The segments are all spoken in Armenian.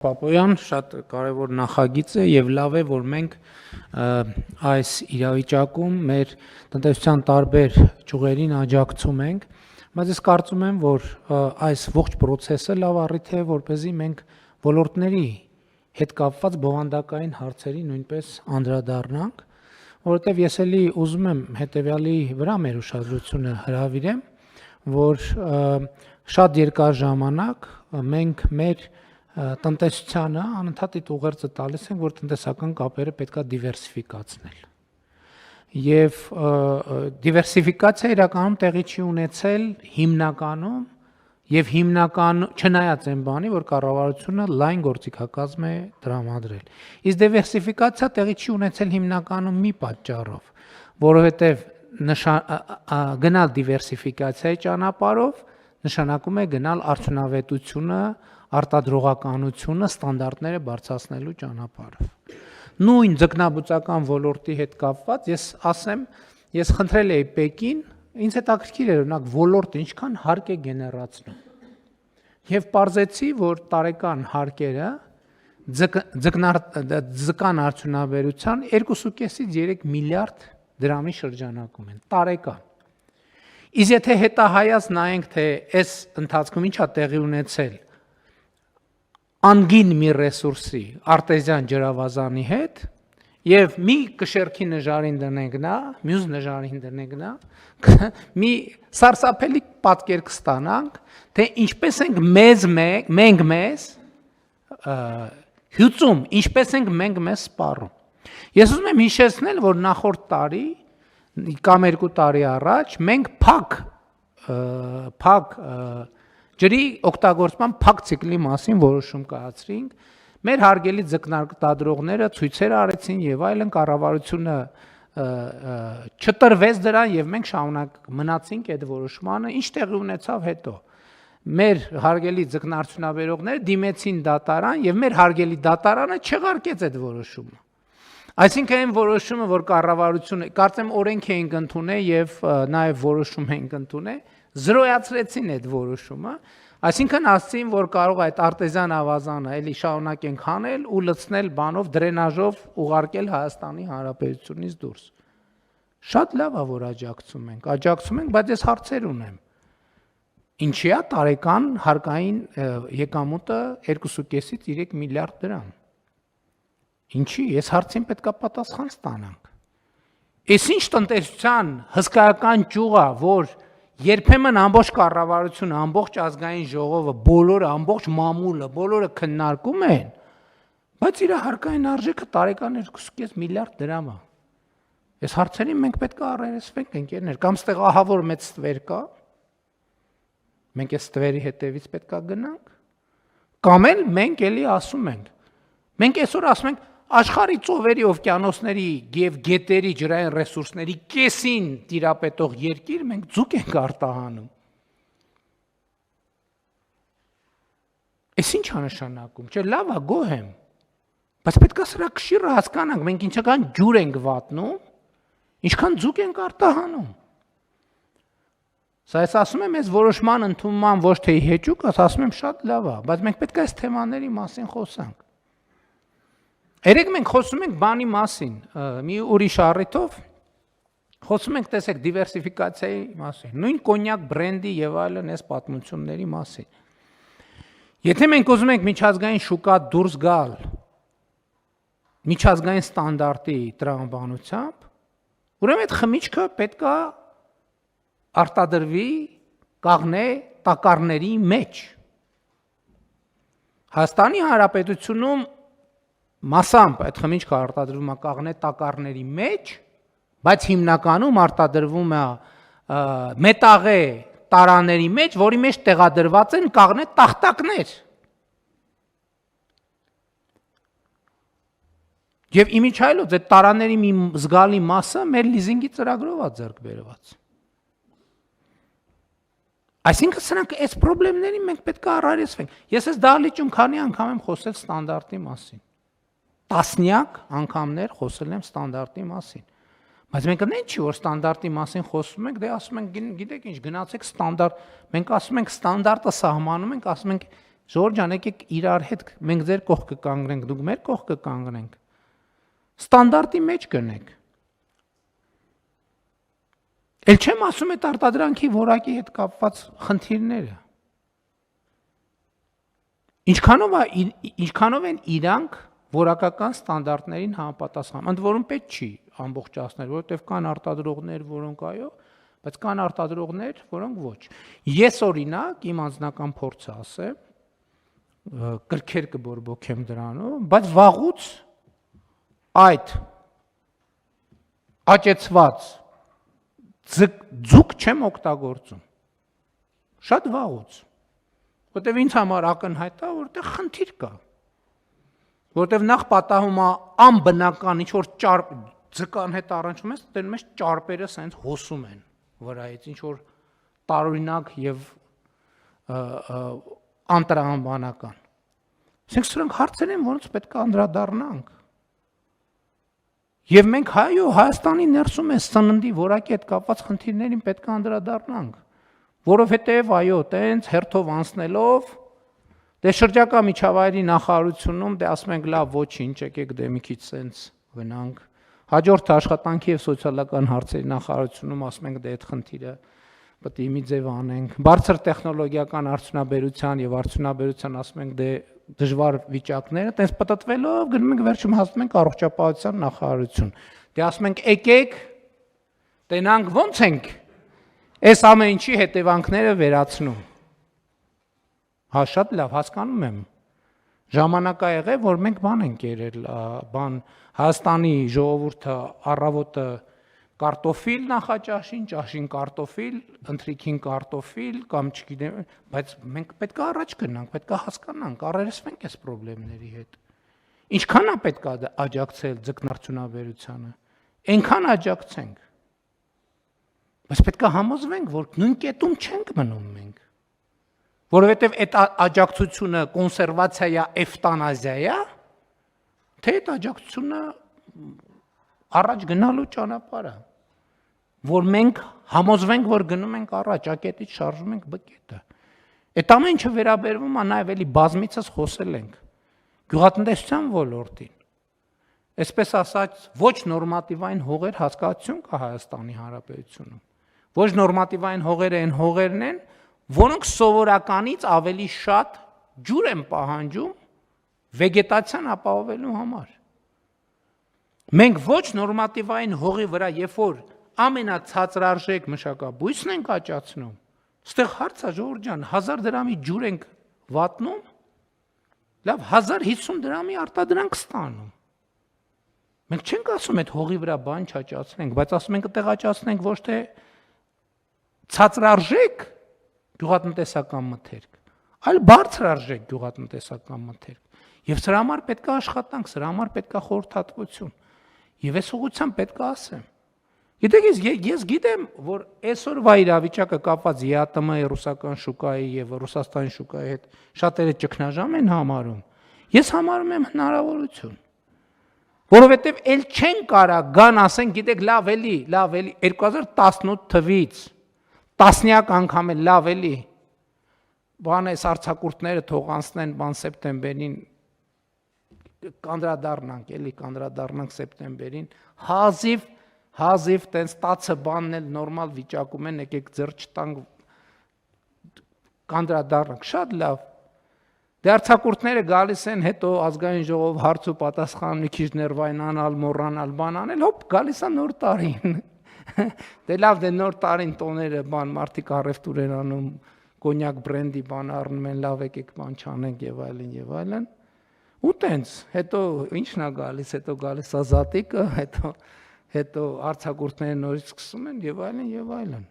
Պապոյան շատ կարևոր նախագիծ է եւ լավ է, որ մենք այս իրավիճակում մեր տնտեսության տարբեր ճյուղերին աջակցում ենք, բայց ես կարծում եմ, որ այս ողջ process-ը լավ առիթ է, որպեսզի մենք ոլորտների հետ կապված բովանդակային հարցերի նույնպես անդրադառնանք, որովհետեւ ես էլի ուզում եմ հետեւյալի վրա մեր ուշադրությունը հրավիրեմ, որ շատ երկար ժամանակ մենք մեր տնտեսությանը անընդհատ այդ ուղերձը տալիս ենք, որ տնտեսական կապերը պետքա դիվերսիֆիկացնել։ Եվ դիվերսիֆիկացիա իրականում տեղի չի ունեցել հիմնականում եւ չնայած այն բանի, որ կառավարությունը լայն գործիքակազմ է տրամադրել։ Իսկ դիվերսիֆիկացիա տեղի չի ունեցել հիմնականում մի պատճառով, որովհետեւ գնալ դիվերսիֆիկացիայի ճանապարհով նշանակում է գնալ արդյունավետությունը, արտադրողականությունը, ստանդարտները բարձրացնելու ճանապարհով։ Նույն ձկնաբուծական ոլորտի հետ կապված ես ասեմ, ես խնդրել էի Պեկին, ինձ հետաքրքիր էր օրինակ ոլորտը ինչքան հարկ է գեներացնում։ Եվ պարզեցի, որ տարեկան հարկերը ձկան արդյունաբերության 2.5-ից 3 միլիարդ դրամի շրջանակում են տարեկան։ Իսկ եթե հետահայաց նայենք, թե այս ընթացքում ինչ է տեղի ունեցել անգին մի ռեսուրսի արտեզյան ջրավազանի հետ եւ մի կշերքի նժարին դնենք նա, մյուս նժարին դնենք նա, մի սարսափելի պատկեր կստանանք, թե ինչպես ենք մենք մեզ հյուծում, ինչպես ենք մենք մեզ սպառում։ Ես ուզում եմ հիշեցնել, որ նախորդ տարի կամ 2 տարի առաջ մենք փակ ջրի օգտագործման փակ ցիկլի մասին որոշում կայացրինք։ Մեր հարգելի ձկնարտադրողները ցույցեր արեցին եւ այլն, կառավարությունը չտրվեց դրան եւ մենք շարունակ մնացինք այդ որոշմանը, ինչ տեղի ունեցավ հետո։ Մեր հարգելի ձկնարդյունաբերողները դիմեցին դատարան եւ մեր հարգելի դատարանը չեղարկեց այդ որոշումը։ Այսինքն այն որոշումը, որ կառավարությունը, կարծեմ օրենք էինք ընդունել եւ նաեւ որոշում էինք ընդունել, զրոյացրեցին այդ որոշումը, այսինքն ասցին, որ կարող է այդ արտեզյան ավազանը էլի շարունակենք հանել ու լցնել բանով, դրենաժով ուղարկել Հայաստանի Հանրապետությունից դուրս։ Շատ լավ է, որ աջակցում ենք, բայց ես հարցեր ունեմ։ Ինչի է տարեկան հարկային եկամուտը 2.5-ից 3 միլիարդ դրամ։ Ինչի, ես հարցին պետքա պատասխան ստանանք։ Էս ինչ տնտեսության հսկայական ճյուղ է, որ երբեմն ամբողջ կառավարությունը, ամբողջ ազգային ժողովը, բոլորը, ամբողջ մամուլը, բոլորը քննարկում են, բայց իր հարկային արժեքը տարեկան 2.5 միլիարդ դրամ է։ Այս հարցերին մենք պետք է առերեսվենք, ընկերներ, կամ ստեղ ահավոր մեծ ստվեր կա, մենք այս ստվերի հետևից պետք է գնանք, կամ էլ մենք էլի ասում ենք, մենք այսօր ասում ենք, աշխարհի ծովերի, օվկիանոսների եւ գետերի ջրային ռեսուրսների կեսին տիրապետող երկիր մենք ձուկ ենք արտահանում։ Էս ինչ է նշանակում, չէ, լավ է, գոհ եմ, բայց պետք է սրա կշիռը հասկանանք, մենք ինչքան ջուր ենք վատնում, ինչքան ձուկ ենք արտահանում։ Սա ես ասում եմ, այս որոշման ընդունման ոչ թե հեճուկ, ասում եմ շատ լավ է, բայց մենք պետք է այս թեմաների մասին խոսանք։ Երեք մենք խոսում ենք բանի մասին, մի ուրիշ առիթով, խոսում ենք, տեսեք, դիվերսիֆիկացիայի մասին, նույն կոնյակ բրենդի եւ այլն այս պատմությունների մասին։ Եթե մենք ուզում ենք միջազգային շուկա դուրս գալ միջազգային ստանդարտի տրամաբանությամբ, ուրեմն այդ խմիչքը պետք է արտադրվի կաղնե տակառների մեջ։ Հայաստանի Հանրապետությունում մասամբ այդ խմիչքը արտադրվում է կաղնե տակառների մեջ, բայց հիմնականում արտադրվում է մետաղե տարաների մեջ, որի մեջ տեղադրված են կաղնե տախտակներ։ Եվ իմիջիայլոց այդ տարաների մի զգալի մասը մեր լիզինգի ծրագրով է ձեռք բերված։ Այսինքն սրանք այս խնդիրներին մենք պետք է առերեսվենք։ Ես այս դահլիճում քանի անգամ եմ խոսել ստանդարտի մասին։ Տասնյակ անգամներ խոսել եմ ստանդարտի մասին։ Բայց մենք այնց չի, որ ստանդարտի մասին խոսում ենք, դե ասում ենք, գիտեք ինչ, գնացեք ստանդարտ, մենք ասում ենք ստանդարտը սահմանում ենք, ասում ենք Ժողովուրդ ջան, եկեք իրար հետ մենք ձեր կողքը կանգնենք, դուք մեր կողքը կանգնենք։ Ստանդարտի մեջ գնենք։ Էլ չեմ ասում այդ արտադրանքի որակի հետ կապված խնդիրները։ Ինչքանով են իրանք որակական ստանդարտներին համապատասխանում։ Ընդ որում պետք չի ամբողջացնել, որովհետև կան արտադրողներ, որոնք այո, բայց կան արտադրողներ, որոնք ոչ։ Ես օրինակ իմ անձնական փորձը ասեմ, կրքեր կբորբոքեմ դրանով, բայց վաղուց այդ աճեցված ձուկ չեմ օգտագործում։ Շատ վաղուց։ Որտեվ ինձ համար ակնհայտ է, որտեղ խնդիր կա։ Որտեվ նախ պատահում է անբնական ինչ որ ձկան հետ առնչվում ես, դնում ես ճարպերը սենց հոսում են վրայից, ինչ որ տարօրինակ եւ անտրամաբանական։ Այսինքն սրանք հարցեր են, որոնց պետք է անդրադառնանք։ Եվ մենք Հայաստանի ներսում է սննդի որակի հետ կապված խնդիրներին պետք է անդրադառնանք, որովհետև այո, տենց հերթով անցնելով դե շրջակա միջավայրի նախարարությունում դե ասում ենք լավ ոչինչ, եկեք դե մի քիչ սենց գնանք։ Հաջորդ աշխատանքի եւ սոցիալական հարցերի նախարարությունում ասում ենք դե այդ խնդիրը պետք է մի ձև անենք։ Բարձր տեխնոլոգիական արդյունաբերության եւ արդյունաբերության ասում ենք դե դժվար վիճակները, տենց պատտվելով գնում ենք վերջում հասնում ենք առողջապահության նախարարություն։ Դե ասում ենք եկեք տենանք ոնց ենք այս ամեն ինչի հետևանքները վերացնում։ Հա շատ լավ հասկանում եմ։ Ժամանակ ա եղել, որ մենք բան ենք երել, Հայաստանի ժողովուրդը առավոտը կարտոֆիլ նախաճաշին, ճաշին կարտոֆիլ, ընթրիքին կարտոֆիլ կամ չգիտեմ, բայց մենք պետք է առաջ գնանք, պետք է հասկանանք, առերեսվենք այս խնդիրների հետ։ Ինչքան է պետք է աջակցել ձկնարդյունաբերությանը, այնքան աջակցենք։ Բայց պետք է համոզվենք, որ նույն կետում չենք մնում մենք։ Որովհետև այդ աջակցությունը կոնսերվացիա է, էվտանազիա է, թե այդ աջակցությունը առաջ գնալու ճանապարհ է, որ մենք համոզվենք, որ գնում ենք առաջ, ակետից շարժում ենք բկետը։ Այդ ամեն ինչը վերաբերվում է նաև էլի բազմիցս խոսել ենք գյուղատնտեսության ոլորտին։ Այսպես ասած, ոչ նորմատիվային հողեր հասկացություն կա Հայաստանի Հանրապետությունում։ Ոչ նորմատիվային հողերը այն հողերն են, որոնք սովորականից ավելի շատ ջուր են պահանջում վեգետացիան ապահովելու համար։ Մենք ոչ նորմատիվային հողի վրա, երբ որ ամենացածրարժեք մշակաբույսն ենք աճացնում, ստեղ հարց է ժողովուրդ ջան, 1000 դրամի ջուր ենք վատնում, լավ 1050 դրամի արտադրանք ստանում։ Մենք չենք ասում այդ հողի վրա բան չաճացնենք, բայց ասում ենք այդտեղ աճացնենք ոչ թե ցածրարժեք գյուղատնտեսական մթերք, այլ բարձրարժեք գյուղատնտեսական մթերք։ Եվ սրա համար պետք է աշխատանք, սրա համար պետք է խորհրդատվություն։ Եվ այս ուղղությամբ պետք է ասեմ։ Գիտեք, ես գիտեմ, որ այսօրվա իրավիճակը կապված ԵԱՏՄ-ի ռուսական շուկայի եւ Ռուսաստանի շուկայի հետ շատերը ճգնաժամ են համարում։ Ես համարում եմ հնարավորություն։ Որովհետեւ ել չեն կարա գան ասեն, գիտեք, լավ էլի 2018 թվից տասնյակ անգամ էլ լավ էլի բան էս արցակուրտները թող անցնեն բան սեպտեմբերին կանդրադառնանք սեպտեմբերին հազիվ տենց տացը բանն էլ նորմալ վիճակում են եկեք ձեռ չտանք կանդրադառնանք շատ լավ դե արցակուրտները գալիս են հետո ազգային ժողով հարց ու պատասխան մի քիչ ներվայնանալ մոռանալ բան անել հոպ գալիս է նոր տարին դե լավ դե նոր տարին տոները բան մարդիկ առևտուր են անում կոնյակ բրենդի բան առնում են լավ եկեք բան չանենք եւ այլն ու տենց հետո ինչն է գալիս հետո գալիս է զատիկը հետո արցակուրտները նորից սկսում են եւ այլն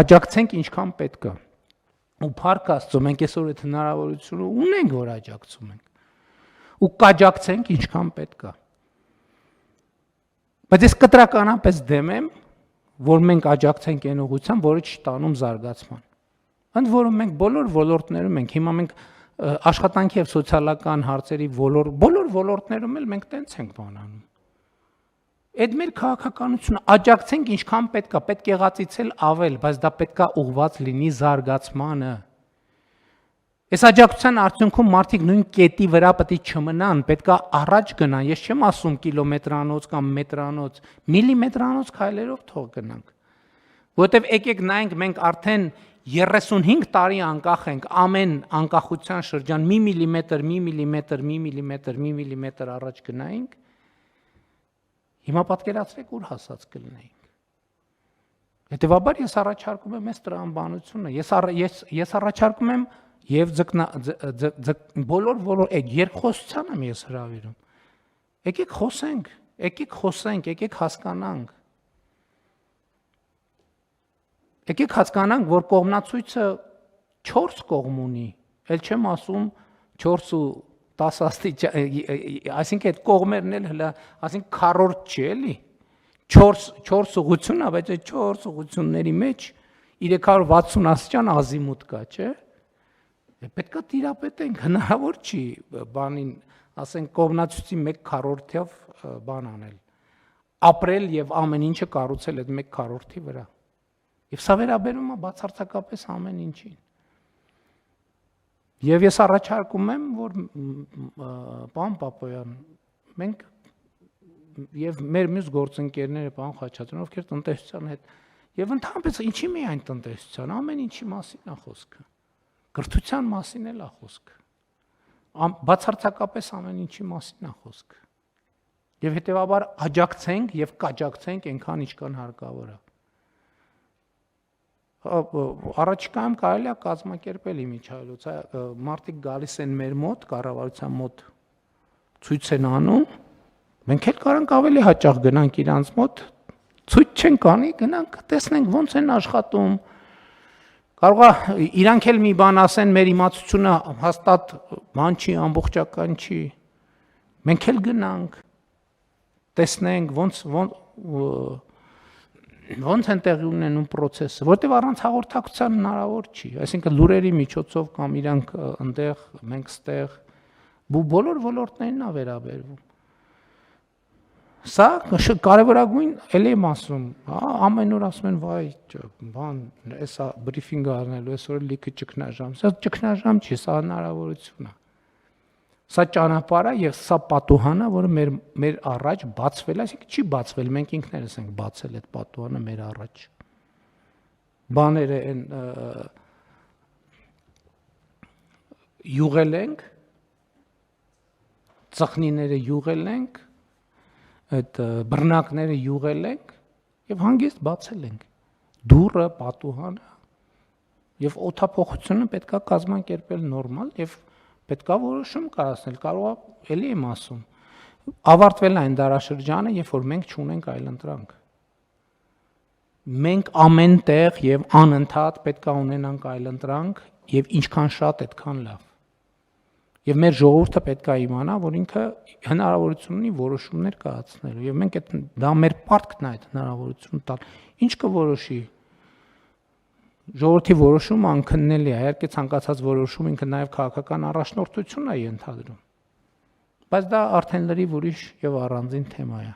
աջակցենք ինչքան պետք է ու փառք Աստծո մենք այսօր այդ հնարավորությունը ունենք որ աջակցում ենք ու կաջակցենք ինչքան պետք է բայց ես կտրականապես դեմ եմ որ մենք աջակցենք այն ուղղությամբ որը չի տանում զարգացման ընդ որում մենք բոլոր ոլորտներում ենք հիմա մենք աշխատանքի եւ սոցիալական հարցերի բոլոր ոլորտներում էլ մենք տենց ենք բանանում այդ մեր քաղաքականությունը աջակցենք ինչքան պետք է եղածից էլ ավել բայց դա պետք է ուղղված լինի զարգացմանը Այս աջակցության արդյունքում մարդիկ նույն կետի վրա պետք է չմնան, պետք է առաջ գնան։ Ես չեմ ասում կիլոմետրանոց կամ մետրանոց, միլիմետրանոց քայլերով թող գնանք։ Որովհետև եկեք նայենք, մենք արդեն 35 տարի անկախ ենք, ամեն անկախության շրջան մի միլիմետր առաջ գնայինք։ Հիմա պատկերացրեք ուր հասած կլինեինք։ Հետևաբար ես առաջարկում եմ այս տրամաբանությունը, ես առաջարկում եմ եւ բոլոր երկխոսության եմ ես հրավիրում։ Եկեք խոսենք, եկեք հասկանանք։ Եկեք հասկանանք, որ կողմնացույցը 4 կողմ ունի, ել չեմ ասում 4 ու 10 աստիճան, այսինքն այդ կողմերն էլ հլա, այսինքն քառորդ չի էլի։ 4 ուղղություն է, բայց այդ 4 ուղղությունների մեջ 360 աստիճան ազիմուտ կա, չէ՞։ Պետք է տիրապետենք, հնարավոր չի բանին, ասենք կողմնացույցի 1/4-ով բան անել։ Ապրել եւ ամեն ինչը կառուցել այդ 1/4-ի վրա։ Եվ սա վերաբերում է բացարձակապես ամեն ինչին։ Եվ ես առաջարկում եմ, որ պարոն Պապոյան, մենք եւ մեր մյուս գործընկերները, պարոն Խաչատրյան, ովքեր տնտեսության հետ եւ ընդհանրապես ինչի միայն տնտեսության, ամեն ինչի մասին է խոսքը։ Կրթության մասին էլ է խոսքը։ Բացարձակապես ամեն ինչի մասին է խոսքը։ Եվ հետեւաբար աջակցենք եւ կաջակցենք այնքան ինչքան հարկավոր է։ Առաջիկայում կարելի է կազմակերպել իմիջայլոց, մարդիկ գալիս են մեր մոտ, կառավարության մոտ ցույց են անում, մենք էլ կարանք ավելի հաճախ գնանք իրանց մոտ, ցույց չենք անի, գնանք, տեսնենք ոնց են աշխատում։ Կարող է իրանք էլ մի բան ասեն, մեր իմացությունը հաստատ բան չի, ամբողջական չի։ Մենք էլ գնանք, տեսնենք ոնց են տեղի ունենում process-ը, որտեղ առանց հաղորդակցության հնարավոր չի, այսինքն լուրերի միջոցով կամ իրանք այնտեղ, մենք ստեղ, բոլոր ոլորտներն է վերաբերվում։ Սա կարևորագույն էլի եմ ասում, ամեն օր ասում են, վայ, բան, էսա բրիֆինգ արնելու, այսօր լիքը ճգնաժամ, սա ճգնաժամ չի, սա հնարավորություն է։ Սա ճանապարհ է եւ սա պատուհան է, որը մեր առաջ բացվել է, այսինքն չի բացվել, մենք ինքներս ենք բացել այդ պատուհանը մեր առաջ։ Բաները են յուղել ենք, ծխնիները յուղել ենք, այդ բռնակները յուղել ենք եւ հանգիստ բացել ենք։ Դուռը, պատուհանը եւ օդափոխությունը պետքա կազմակերպել նորմալ եւ պետք է որոշում կայացնել, կարող է էլի եմ ասում, ավարտվել է այն դարաշրջանը, երբ որ մենք չունենք այլ ընտրանք։ Մենք ամեն տեղ եւ անընդհատ պետք է ունենանք այլ ընտրանք եւ ինչքան շատ այդքան լավ։ Եվ մեր ժողովուրդը պետք է իմանա, որ ինքը հնարավորություն ունի որոշումներ կայացնելու եւ մենք դա մեր պարտքն է այդ հնարավորությունը տալ։ Ինչ կորոշի։ Ժողովրդի որոշումը անքննելի է, իհարկե ցանկացած որոշում ինքը նաև քաղաքական առաջնորդություն է ենթադրում։ Բայց դա արդեն լրիվ ուրիշ եւ առանձին թեմա է։